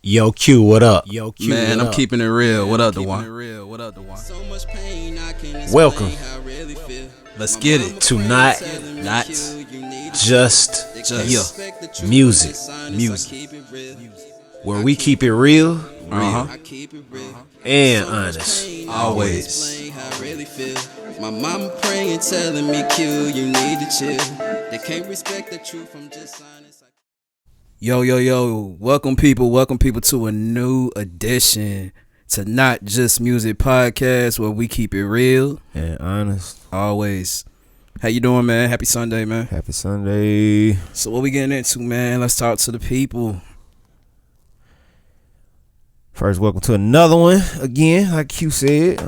Yo Q, what up? Man, I'm keeping it real. What up, Duan? Welcome Let's get it. to Not Not Just just Music, music. where we keep it real Uh-huh. and honest. Always. My mama praying, telling me, Q, you need to chill. They can't respect the truth, I'm just honest. Yo. Welcome people to a new edition to Not Just Music Podcast, where we keep it real And honest. always. How you doing, man? Happy Sunday, man. Happy Sunday. So what we getting into, man? Let's talk to the people. First, welcome to another one again, like Q said.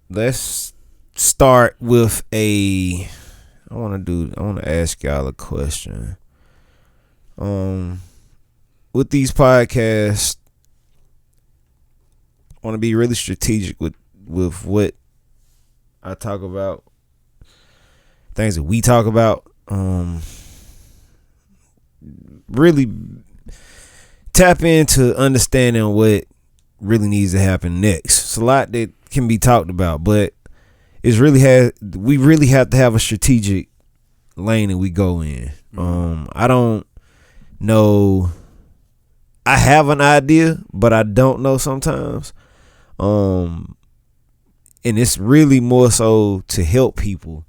Let's start with I want to ask y'all a question. With these podcasts, I want to be really strategic with what I talk about, things that we talk about. Really tap into understanding what really needs to happen next. It's a lot that can be talked about, but we really have to have a strategic lane that we go in. I don't know. I have an idea, but I don't know sometimes. And it's really more so to help people.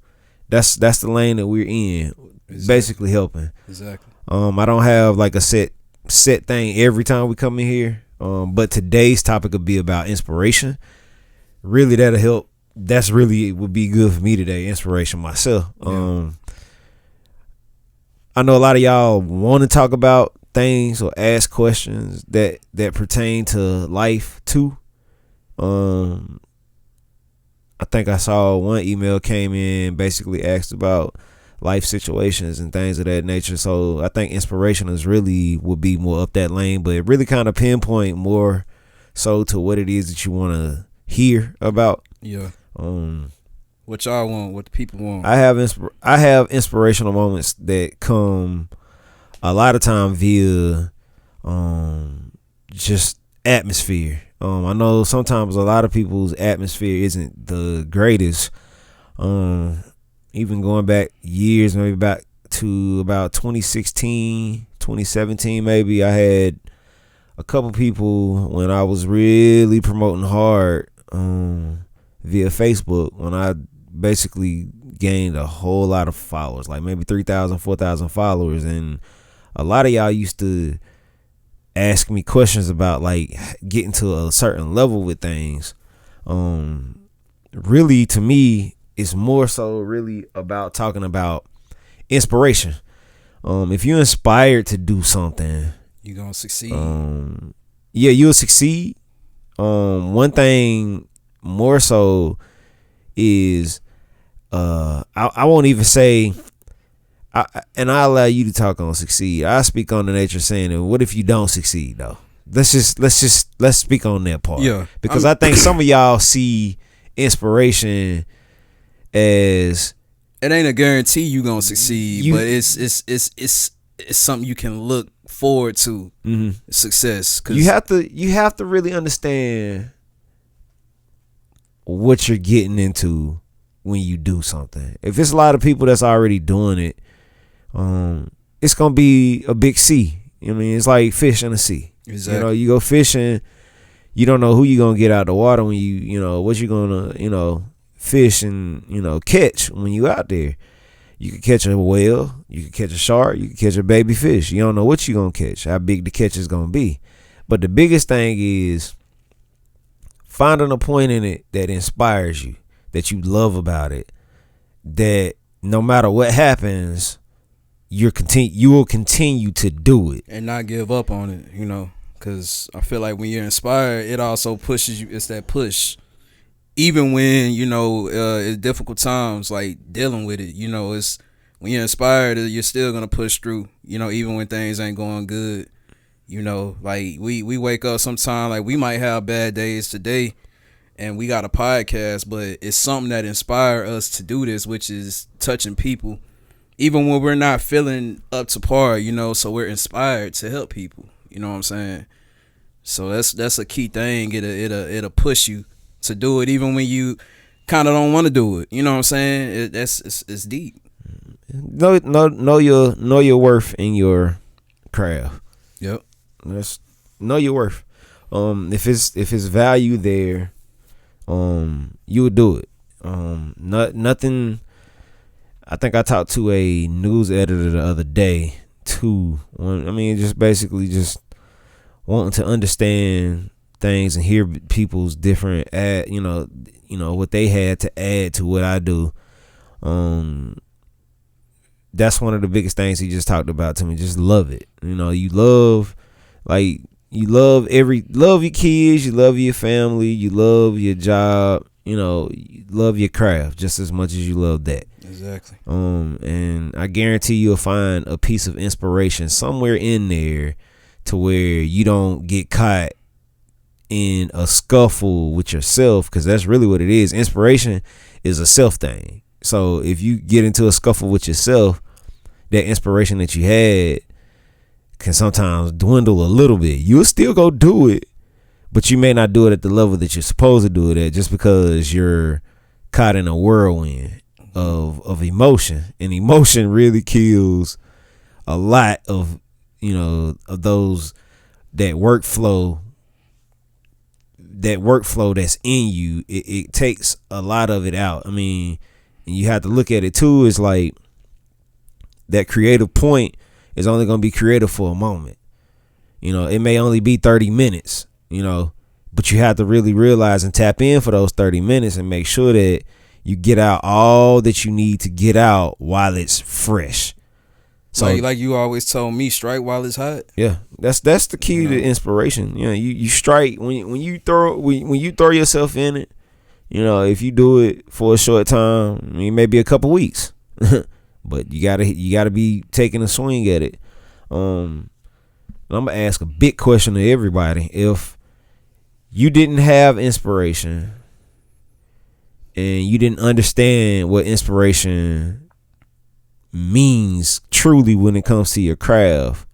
That's the lane that we're in. Exactly. Basically helping. Exactly. I don't have like a set thing every time we come in here. But today's topic will be about inspiration. Really, that'll help. That's really would be good for me today. Inspiration myself. Yeah. I know a lot of y'all want to talk about things or ask questions that pertain to life too. I think I saw one email came in, basically asked about life situations and things of that nature. So I think inspiration would be more up that lane, but it really kind of pinpoint more so to what it is that you want to hear about. Yeah. What y'all want? What the people want? I have inspirational moments that come a lot of time via just atmosphere. I know sometimes a lot of people's atmosphere isn't the greatest. Even going back years, maybe back to about 2016, 2017, maybe, I had a couple people when I was really promoting hard via Facebook, when I basically gained a whole lot of followers, like maybe 3,000, 4,000 followers. And a lot of y'all used to ask me questions about like getting to a certain level with things. Really, to me, it's more so really about talking about inspiration. If you're inspired to do something, You gonna succeed. Yeah, you'll succeed. One thing more so is I won't even say, and I allow you to talk on succeed. I speak on the nature of saying, and what if you don't succeed though? Let's speak on that part. Yeah, because I think some of y'all see inspiration as it ain't a guarantee you gonna succeed, but it's something you can look forward to. Mm-hmm. Success. You have to really understand what you're getting into when you do something. If it's a lot of people that's already doing it, it's gonna be a big sea. I mean, it's like fish in a sea. Exactly. You go fishing, you don't know who you're gonna get out the water when what you're gonna fish and catch when you out there. You can catch a whale, you can catch a shark, you can catch a baby fish. You don't know what you're gonna catch, how big the catch is gonna be. But the biggest thing is finding a point in it that inspires you, that you love about it, that no matter what happens, you will continue to do it and not give up on it. Because I feel like when you're inspired, it also pushes you. It's that push. Even when, it's difficult times, like dealing with it, it's when you're inspired, you're still going to push through, even when things ain't going good. Like we wake up sometime, like we might have bad days today and we got a podcast, but it's something that inspired us to do this, which is touching people even when we're not feeling up to par, you know, so we're inspired to help people. You know what I'm saying? So that's a key thing. It'll push you to do it even when you kind of don't want to do it. You know what I'm saying? It's deep. Know your worth in your craft. Yep. Let's know your worth. If it's value there, you would do it. Nothing. I think I talked to a news editor the other day too. Just basically just wanting to understand things and hear people's different what they had to add to what I do. That's one of the biggest things he just talked about to me. Just love it. You love your kids, you love your family, you love your job, you love your craft just as much as you love that. Exactly. And I guarantee you'll find a piece of inspiration somewhere in there to where you don't get caught in a scuffle with yourself, because that's really what it is. Inspiration is a self thing. So if you get into a scuffle with yourself, that inspiration that you had can sometimes dwindle a little bit. You'll still go do it, but you may not do it at the level that you're supposed to do it at, just because you're caught in a whirlwind of emotion. And emotion really kills a lot of those that workflow that's in you. It takes a lot of it out. And you have to look at it too. It's like that creative point is only going to be creative for a moment. It may only be 30 minutes, but you have to really realize and tap in for those 30 minutes and make sure that you get out all that you need to get out while it's fresh. So like you always told me, strike while it's hot. Yeah, that's the key to inspiration. You strike when you throw yourself in it. If you do it for a short time, maybe a couple weeks, but you gotta be taking a swing at it. I'm gonna ask a big question to everybody. If you didn't have inspiration and you didn't understand what inspiration means truly when it comes to your craft,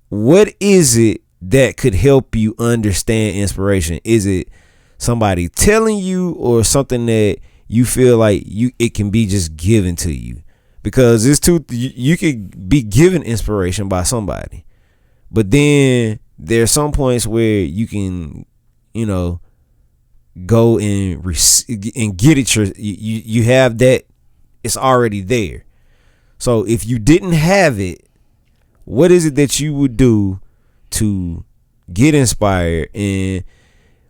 what is it that could help you understand inspiration? Is it somebody telling you, or something that you feel like it can be just given to you? Because you could be given inspiration by somebody, but then there's some points where you can go and get it. You have that. It's already there. So if you didn't have it, what is it that you would do to get inspired? And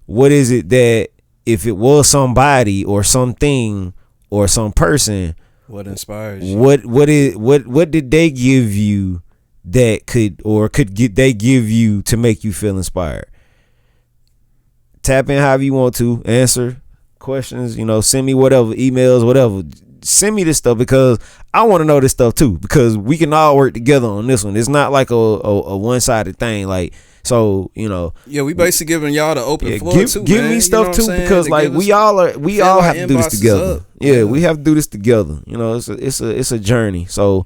what is it that, if it was somebody or something or some person, what inspires you? What did they give you that they give you to make you feel inspired? Tap in however you want to. Answer questions, send me whatever, emails, whatever. Send me this stuff, because I want to know this stuff too, because we can all work together on this one. It's not like a one-sided thing. Like, so yeah, we basically giving y'all the open floor too. Give me stuff too, because like we all have to do this together. Yeah, we have to do this together. It's a journey. So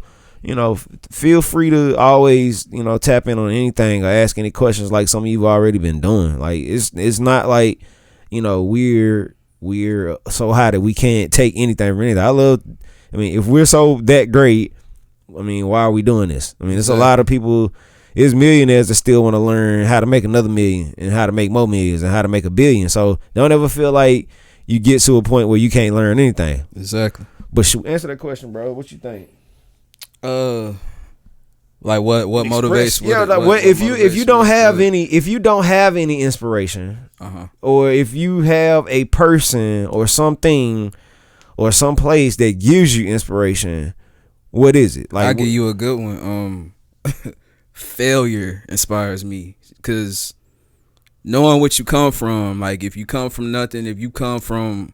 feel free to always tap in on anything or ask any questions, like some of you've already been doing. Like, it's not like we're so high that we can't take anything from anything. If we're so that great, why are we doing this? There's a lot of people, there's millionaires that still want to learn how to make another million and how to make more millions and how to make $1 billion. So don't ever feel like you get to a point where you can't learn anything. Exactly. But answer that question, bro. What you think? Like what motivates? If you don't have any inspiration, or if you have a person or something or some place that gives you inspiration, what is it? Like, I'll give you a good one. Failure inspires me, because knowing what you come from, like if you come from nothing, if you come from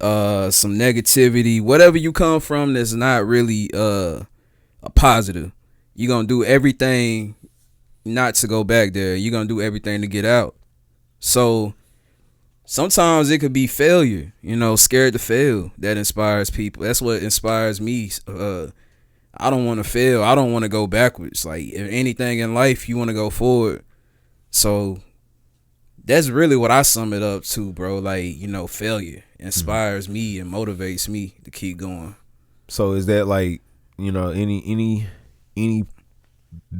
some negativity, whatever you come from that's not really a positive, you're gonna do everything not to go back there. You're gonna do everything to get out. So sometimes it could be failure, scared to fail that inspires people. That's what inspires me. I don't want to fail. I don't want to go backwards. Like, if anything in life, you want to go forward. So that's really what I sum it up to, bro. Like, failure inspires me and motivates me to keep going. So is that like, any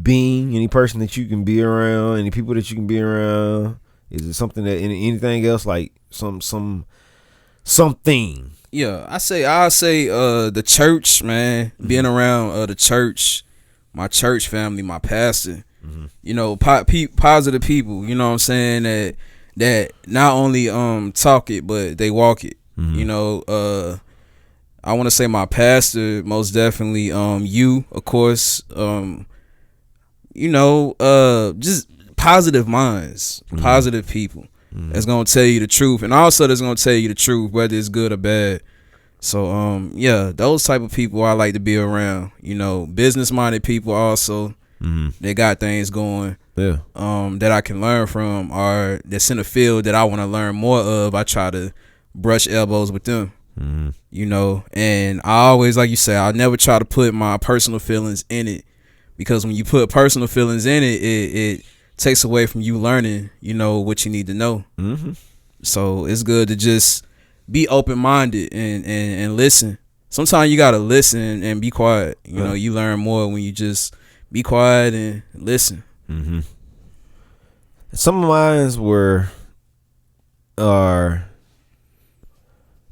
being, any person that you can be around, any people that you can be around? Is it something that anything else, like something? Yeah, I'll say the church, man. Being around the church, my church family, my pastor. Positive people. You know what I'm saying, that not only talk it but they walk it. I want to say my pastor, most definitely. You, of course. Just positive minds, positive people. That's gonna tell you the truth, and also that's gonna tell you the truth, whether it's good or bad. So those type of people I like to be around. Business minded people also. They got things going. Yeah. That I can learn from, or that's in a field that I want to learn more of. I try to brush elbows with them. And I always, like you say, I never try to put my personal feelings in it, because when you put personal feelings in it, it takes away from you learning, what you need to know. So it's good to just be open-minded and listen. Sometimes you gotta listen and be quiet. You learn more when you just be quiet and listen. Some of mine are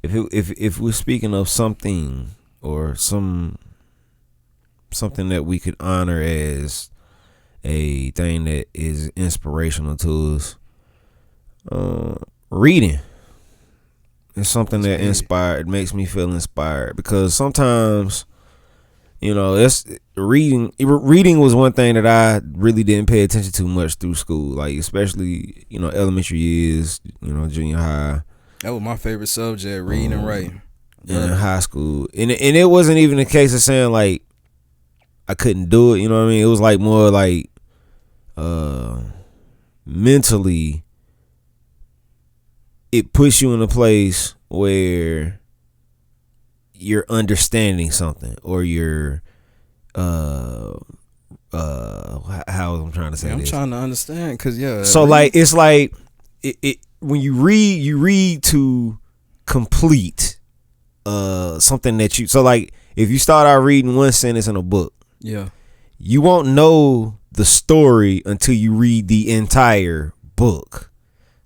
if we're speaking of something or something that we could honor as a thing that is inspirational to us, reading is something that makes me feel inspired, because sometimes it's reading was one thing that I really didn't pay attention to much through school, like especially elementary years, junior high. That was my favorite subject, reading and writing. In high school, and it wasn't even a case of saying like I couldn't do it. You know what I mean? It was like more like mentally, it puts you in a place where you're understanding something, or you're how I'm trying to say this. I'm trying to understand, because So like it's like it when you read to complete something that you, so like if you start out reading one sentence in a book, you won't know the story until you read the entire book.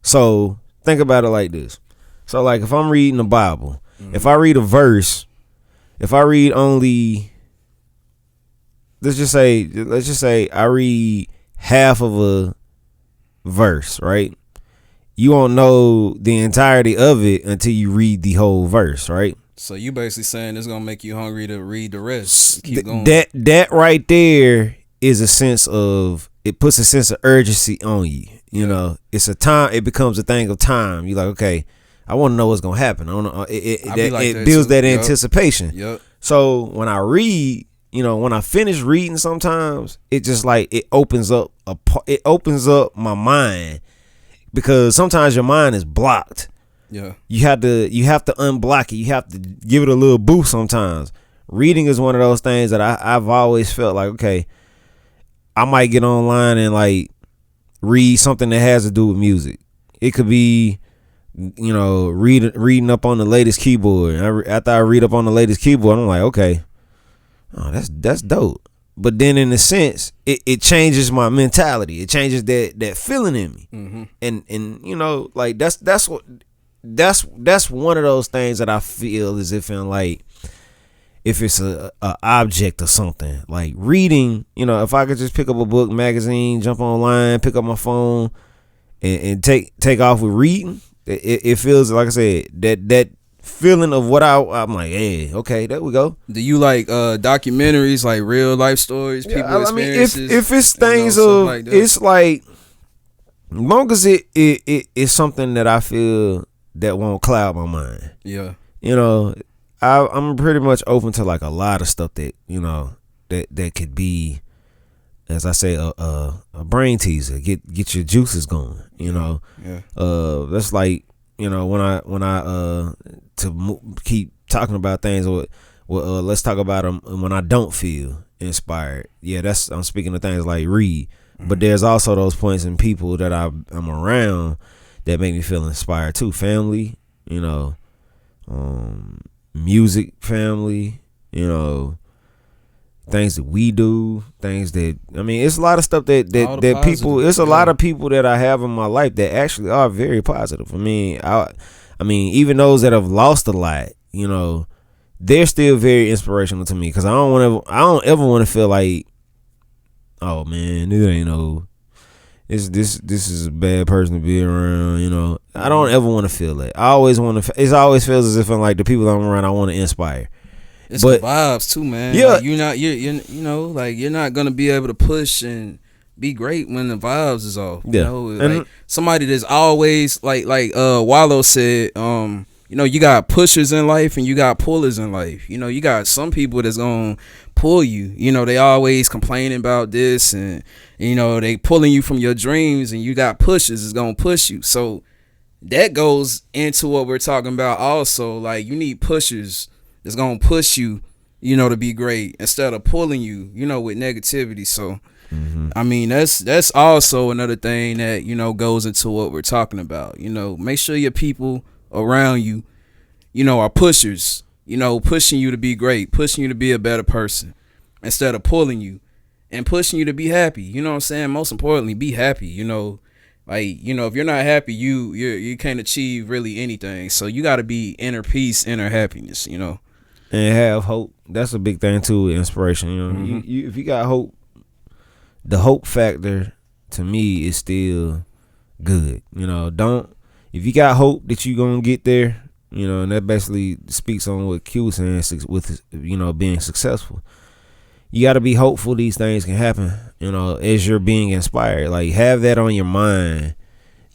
So think about it like this. So like if I'm reading the Bible, if I read a verse, if I read only, let's just say I read half of a verse, right? You won't know the entirety of it until you read the whole verse, right? So you basically saying it's gonna make you hungry to read the rest. Keep going. That right there is a sense of, it puts a sense of urgency on you. It's a time. It becomes a thing of time. You're like, okay, I want to know what's gonna happen. I want to. It builds that anticipation. Yep. So when I read, when I finish reading, sometimes it just like it opens up my mind, because sometimes your mind is blocked. Yeah. You have to unblock it. You have to give it a little boost sometimes. Reading is one of those things that I've always felt like, okay, I might get online and like read something that has to do with music. It could be, reading up on the latest keyboard. After I read up on the latest keyboard, I'm like, okay, oh, that's dope. But then in a sense, it changes my mentality. It changes that feeling in me. And like that's one of those things that I feel as if if it's a object or something, like reading, if I could just pick up a book, magazine, jump online, pick up my phone and take off with reading, it feels, like I said, that feeling of what I'm like, hey, okay, there we go. Do you like documentaries, like real life stories, people experiences? I mean, if it's things of like it's like, long as it's something that I feel that won't cloud my mind. Yeah. I'm pretty much open to like a lot of stuff that that could be, as I say, a brain teaser. Get your juices going. Yeah. That's like keep talking about things, let's talk about them when I don't feel inspired. Yeah, I'm speaking of things like read, but there's also those points in people that I'm around that make me feel inspired too. Family, music, family, things that we do, things that it's a lot of stuff that people. It's a lot of people that I have in my life that actually are very positive. Even those that have lost a lot, they're still very inspirational to me, because I don't ever want to feel like, oh man, this ain't no. This is a bad person to be around. I don't ever want to feel that. I always want to. It always feels as if I'm like the people I'm around, I want to inspire. It's the vibes too, man. Yeah, like you're not gonna be able to push and be great when the vibes is off. Yeah, like somebody that's always like Wallow said. You got pushers in life and you got pullers in life. You got some people that's gonna pull you. They always complaining about this, and they pulling you from your dreams, and you got pushers that's gonna push you. So that goes into what we're talking about also. Like, you need pushers that's gonna push you, to be great, instead of pulling you, with negativity. So that's also another thing that goes into what we're talking about. Make sure your people around you, are pushers, pushing you to be great, pushing you to be a better person, instead of pulling you and pushing you to be happy. You know what I'm saying? Most importantly, be happy. If you're not happy, you can't achieve really anything. So you got to be inner peace, inner happiness, and have hope. That's a big thing too. Inspiration. If you got hope, the hope factor to me is still good. If you got hope that you gonna get there, and that basically speaks on what Q was saying with being successful. You got to be hopeful these things can happen, as you're being inspired. Like, have that on your mind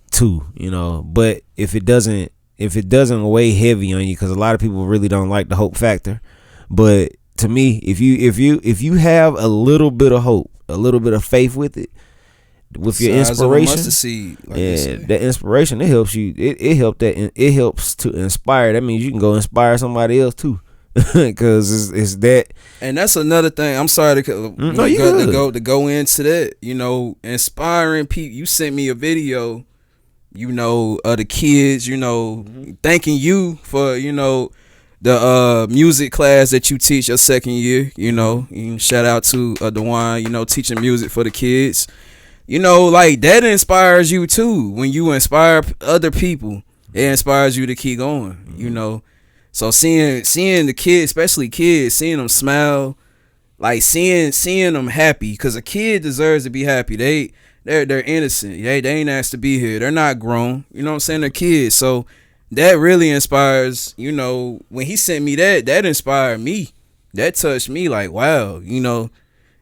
too, but if it doesn't weigh heavy on you, because a lot of people really don't like the hope factor, but to me, if you have a little bit of hope, a little bit of faith with it, with your inspiration, the inspiration, it helps you. It helps to inspire. That means you can go inspire somebody else too, because it's that. And that's another thing. I'm sorry to go into that. Inspiring people. You sent me a video, of the kids, thanking you for the music class that you teach your second year. Shout out to Duan, teaching music for the kids. Like, that inspires you too. When you inspire other people, it inspires you to keep going. So seeing the kids, especially kids, seeing them smile, like seeing them happy, because a kid deserves to be happy. They're innocent. They ain't asked to be here. They're not grown. You know what I'm saying? They're kids. So that really inspires. When he sent me that inspired me. That touched me. Like, wow.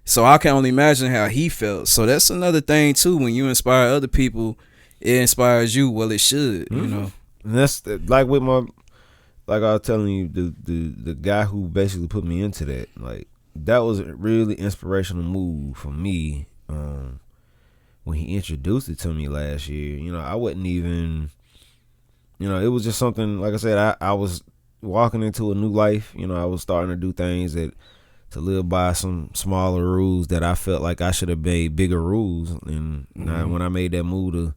So I can only imagine how he felt. So that's another thing too. When you inspire other people, it inspires you. Well, it should. And that's like with like I was telling you, the guy who basically put me into that. Like, that was a really inspirational move for me. When he introduced it to me last year, I wasn't even, it was just something. Like I said, I was walking into a new life. I was starting to do things to live by some smaller rules that I felt like I should have made bigger rules. And when I made that move to,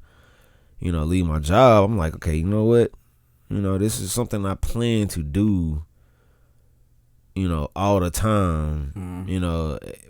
leave my job, I'm like, okay, you know what? This is something I plan to do, all the time,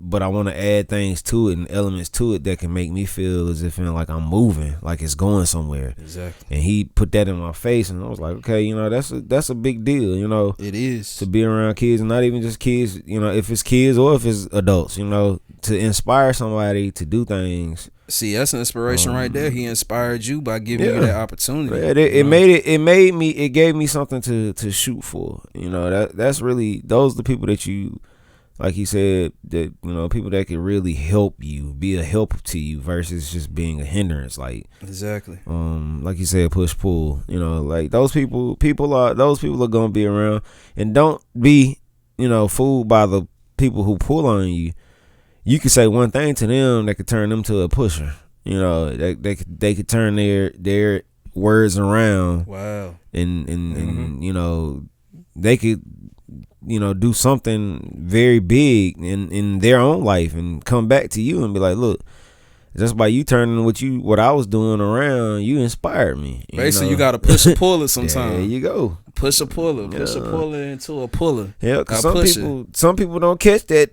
but I want to add things to it and elements to it that can make me feel as if like I'm moving, like it's going somewhere. Exactly. And he put that in my face, and I was like, okay, that's a big deal, It is. To be around kids, and not even just kids, if it's kids or if it's adults, to inspire somebody to do things. See, that's an inspiration right there. He inspired you by giving you that opportunity. It gave me something to shoot for. That's really, those are the people that you, like he said, that people that can really help you, be a help to you versus just being a hindrance. Like, exactly. Like you said, push pull. Like those people are gonna be around, and don't be fooled by the people who pull on you. You could say one thing to them that could turn them to a pusher. They could turn their words around. Wow. And you know, they could, you know, do something very big in their own life and come back to you and be like, look, just by you turning what I was doing around, you inspired me. Basically, you got to push a puller sometimes. There you go. Push a puller into a puller. Yeah, because some people don't catch that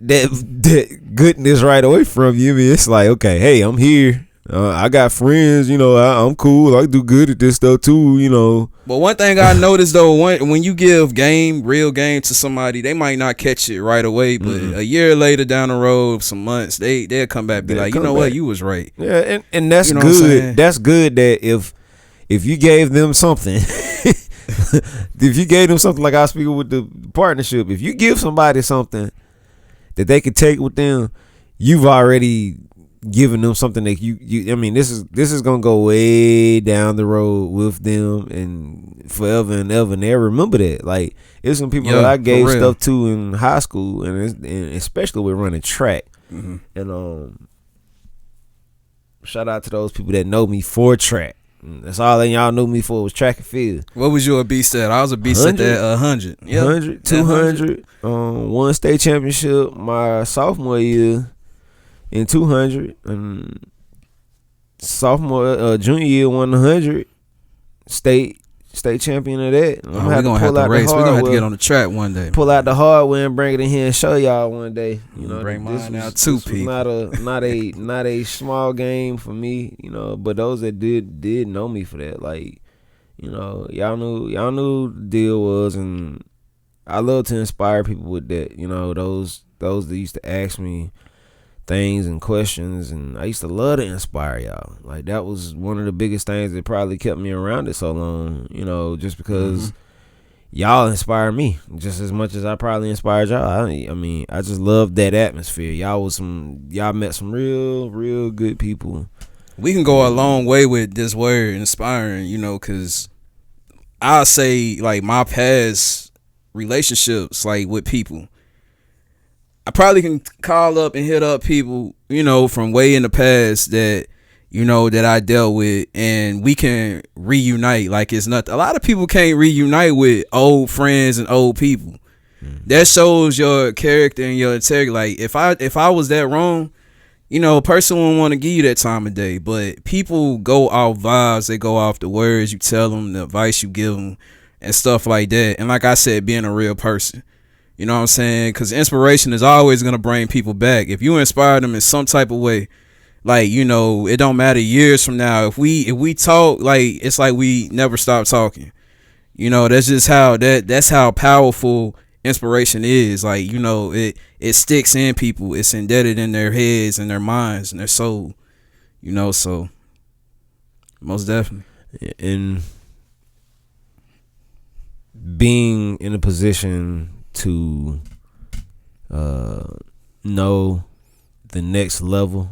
goodness right away from you. I mean, it's like, okay, hey, I'm here. I got friends, you know, I'm cool. I do good at this stuff too, you know. But one thing I noticed though, when you give real game to somebody, they might not catch it right away, but a year later down the road, some months, they'll come back and be like, you know what, you was right. Yeah, and that's, you know, good. That's good that if you gave them something, if you gave them something, like I was speaking with the partnership, if you give somebody something that they could take with them, you've already giving them something that you I mean, this is gonna go way down the road with them and forever and ever, and they'll remember that. Like, it's some people that I gave stuff to in high school, and especially with running track. And shout out to those people that know me for track. That's all that y'all knew me for, was track and field. What was you a beast at? I was a beast at that 100. 100, 200, 1 state championship my sophomore year in 200, and junior year 100 state champion of that. We're gonna have to race. We're gonna have to get on the track one day. Pull out the hardware and bring it in here and show y'all one day. You know, bring mine out too, people. Not a small game for me. You know, but those that did know me for that, like, you know, y'all knew the deal was, and I love to inspire people with that. You know, those that used to ask me things and questions, and I used to love to inspire y'all. Like, that was one of the biggest things that probably kept me around it so long, you know, just because y'all inspire me just as much as I probably inspired y'all. I mean, I just love that atmosphere. Y'all met some real good people. We can go a long way with this word inspiring, you know, because I'll say, like, my past relationships, like, with people, I probably can call up and hit up people, you know, from way in the past that, you know, that I dealt with, and we can reunite like it's nothing. A lot of people can't reunite with old friends and old people. That shows your character and your integrity. Like, if I was that wrong, you know, a person wouldn't want to give you that time of day. But people go off vibes. They go off the words you tell them, the advice you give them, and stuff like that. And like I said, being a real person. You know what I'm saying? Because inspiration is always going to bring people back. If you inspire them in some type of way, like, you know, it don't matter years from now. If we talk, like, it's like we never stop talking. You know, that's just that's how powerful inspiration is. Like, you know, it sticks in people. It's embedded in their heads and their minds and their soul. You know, so most definitely. And being in a position to know the next level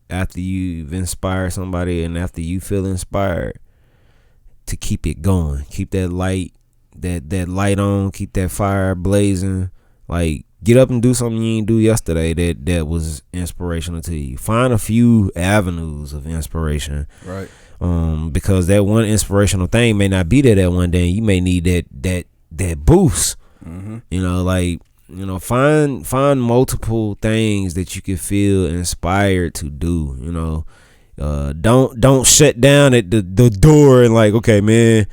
after you've inspired somebody, and after you feel inspired, to keep it going, keep that light on, keep that fire blazing. Like, get up and do something you didn't do yesterday that was inspirational to you. Find a few avenues of inspiration, right? Because that one inspirational thing may not be there that one day. You may need that boost. You know, like, you know, find multiple things that you can feel inspired to do. You know, don't shut down at the door and like, okay, man,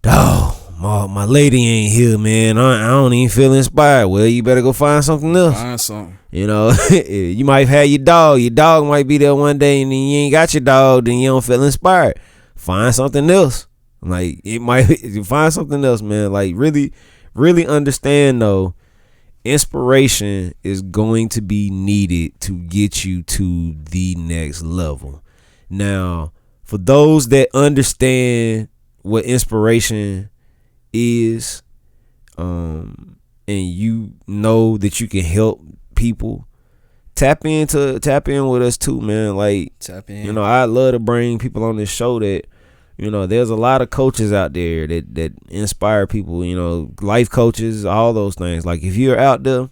my lady ain't here, man. I don't even feel inspired. Well, you better go find something else. Find something. You know, you might have your dog. Your dog might be there one day, and then you ain't got your dog. Then you don't feel inspired. Find something else. Like, it might find something else, man. Like, really understand though, inspiration is going to be needed to get you to the next level. Now, for those that understand what inspiration is, and you know that you can help people, tap in with us too, man. Like, tap in. You know, I love to bring people on this show that, you know, there's a lot of coaches out there that inspire people, you know, life coaches, all those things. Like, if you're out there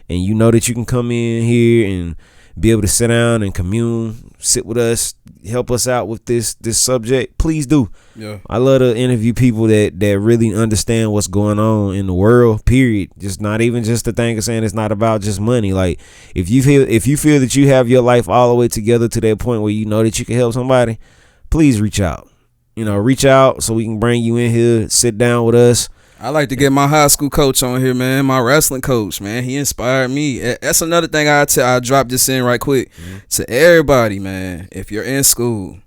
and you know that you can come in here and be able to sit down and commune, sit with us, help us out with this subject, please do. Yeah. I love to interview people that really understand what's going on in the world, period. Just not even just the thing of saying it's not about just money. Like if you feel that you have your life all the way together to that point where you know that you can help somebody, please reach out. Reach out so we can bring you in here, sit down with us. I like to get my high school coach on here, man. My wrestling coach, man. He inspired me. That's another thing I'll drop this in right quick. To everybody, man. If you're in school,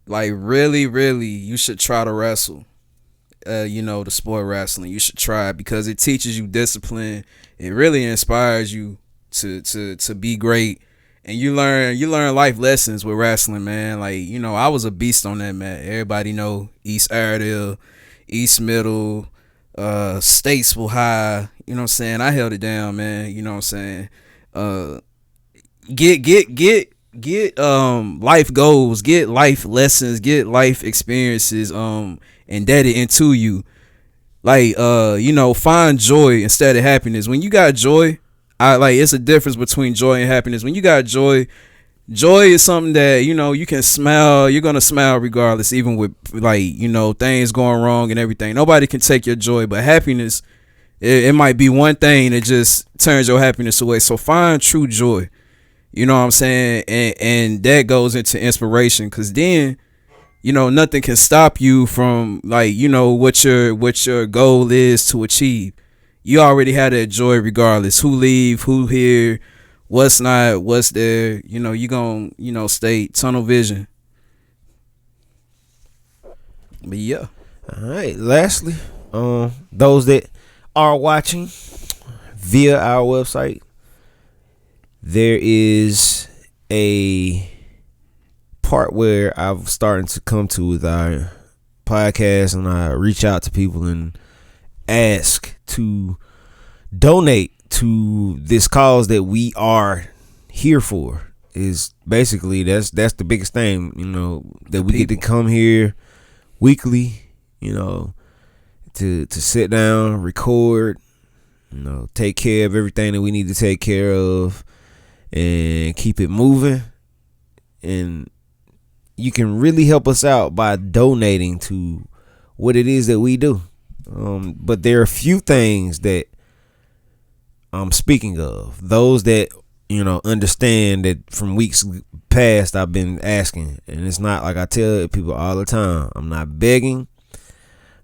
like really, really, you should try to wrestle. The sport wrestling. You should try it because it teaches you discipline. It really inspires you to be great. And you learn life lessons with wrestling, man. Like, I was a beast on that, man. Everybody know East Iredale, East Middle, Statesville High. You know what I'm saying? I held it down, man. You know what I'm saying? Get life goals, get life lessons, get life experiences embedded into you. Like find joy instead of happiness. When you got joy, it's a difference between joy and happiness. When you got joy is something that you can smile. You're gonna smile regardless, even with things going wrong and everything. Nobody can take your joy, but happiness, it might be one thing that just turns your happiness away. So find true joy. You know what I'm saying? And that goes into inspiration, because then nothing can stop you from what your goal is to achieve. You already had that joy regardless. Who leave, who here, what's not, what's there. You gonna stay tunnel vision. But yeah. All right. Lastly, those that are watching via our website, there is a part where I'm starting to come to with our podcast, and I reach out to people and ask to donate to this cause that we are here for. Is basically that's the biggest thing, that we get to come here weekly, to sit down, record, take care of everything that we need to take care of and keep it moving. And you can really help us out by donating to what it is that we do. But there are a few things that I'm speaking of. Those that, understand that from weeks past I've been asking. And it's not like I tell people all the time. I'm not begging.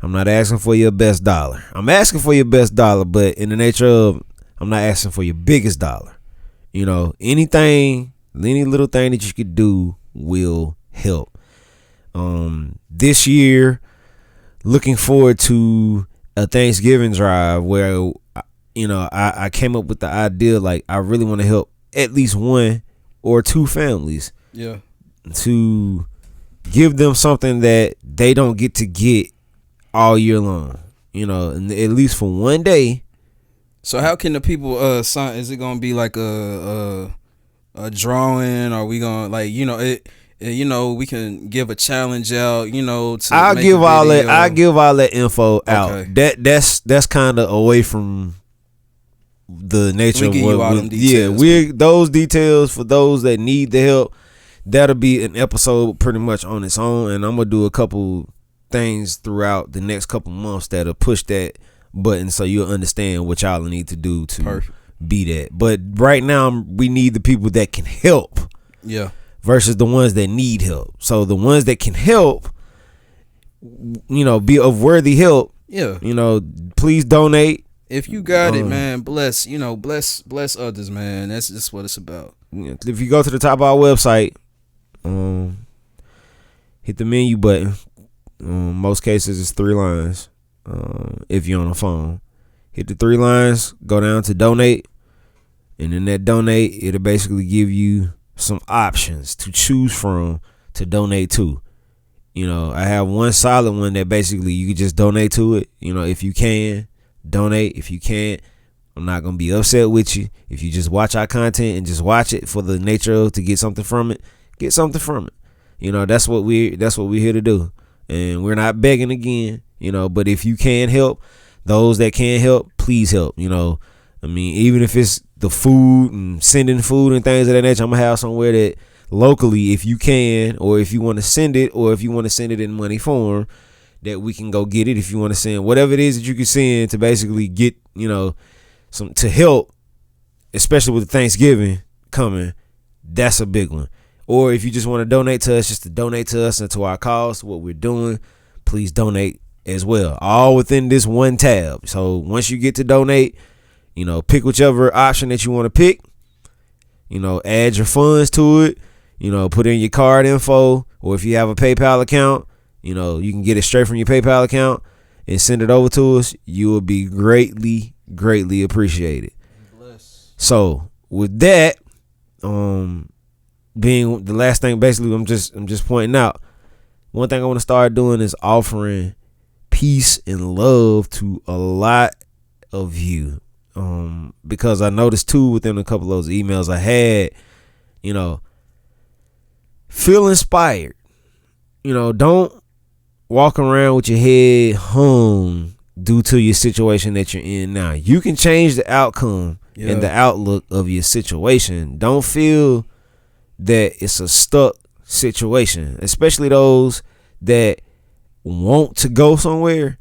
I'm not asking for your best dollar. I'm asking for your best dollar, but in the nature of, I'm not asking for your biggest dollar. Anything, any little thing that you could do will help. This year, looking forward to a Thanksgiving drive where I came up with the idea, like, I really want to help at least one or two families, to give them something that they don't get to get all year long, and at least for one day. So how can the people sign? Is it gonna be like a drawing? Or we gonna we can give a challenge out, I'll give all that info out. That's kind of away from the nature of what those details for those that need the help. That'll be an episode pretty much on its own, and I'm gonna do a couple things throughout the next couple months that'll push that button so you'll understand what y'all need to do to be that. But right now we need the people that can help. Yeah. Versus the ones that need help. So the ones that can help, be of worthy help. Yeah. Please donate. If you got it, man, bless others, man. That's just what it's about. If you go to the top of our website, hit the menu button. Most cases it's 3 lines. If you're on a phone, hit the 3 lines, go down to donate, and in that donate, it'll basically give you some options to choose from to donate to. I have one solid one that basically you can just donate to it. If you can donate, if you can't, I'm not gonna be upset with you. If you just watch our content and just watch it for the nature of to get something from it, get something from it. That's what we're here to do, and we're not begging again. But if you can help, those that can help, please help. I mean, even if it's the food and sending food and things of that nature, I'm gonna have somewhere that locally, if you can, or if you want to send it, or if you want to send it in money form, that we can go get it. If you want to send whatever it is that you can send to basically get, some to help, especially with Thanksgiving coming, that's a big one. Or if you just want to donate to us, just to donate to us and to our cause, what we're doing, please donate as well. All within this one tab. So once you get to donate, pick whichever option that you want to pick. Add your funds to it. Put in your card info, or if you have a PayPal account, you can get it straight from your PayPal account and send it over to us. You will be greatly, greatly appreciated. Bless. So with that, being the last thing, basically, I'm just pointing out. One thing I want to start doing is offering peace and love to a lot of you. Because I noticed too within a couple of those emails I had, feel inspired. Don't walk around with your head hung due to your situation that you're in now. You can change the outcome and the outlook of your situation. Don't feel that it's a stuck situation, especially those that want to go somewhere.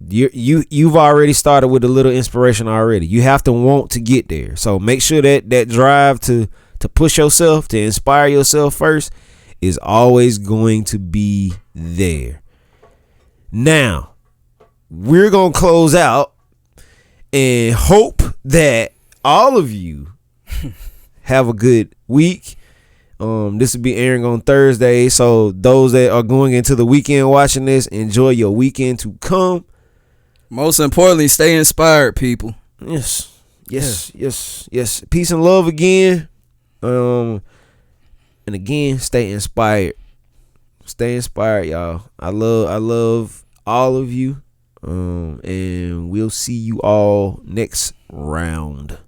You've already started with a little inspiration already. You have to want to get there. So make sure that drive to push yourself, to inspire yourself first, is always going to be there. Now, we're going to close out and hope that all of you have a good week. This will be airing on Thursday. So those that are going into the weekend watching this, enjoy your weekend to come. Most importantly, stay inspired, people. Yes. Peace and love again. And again, stay inspired. Stay inspired, y'all. I love all of you. And we'll see you all next round.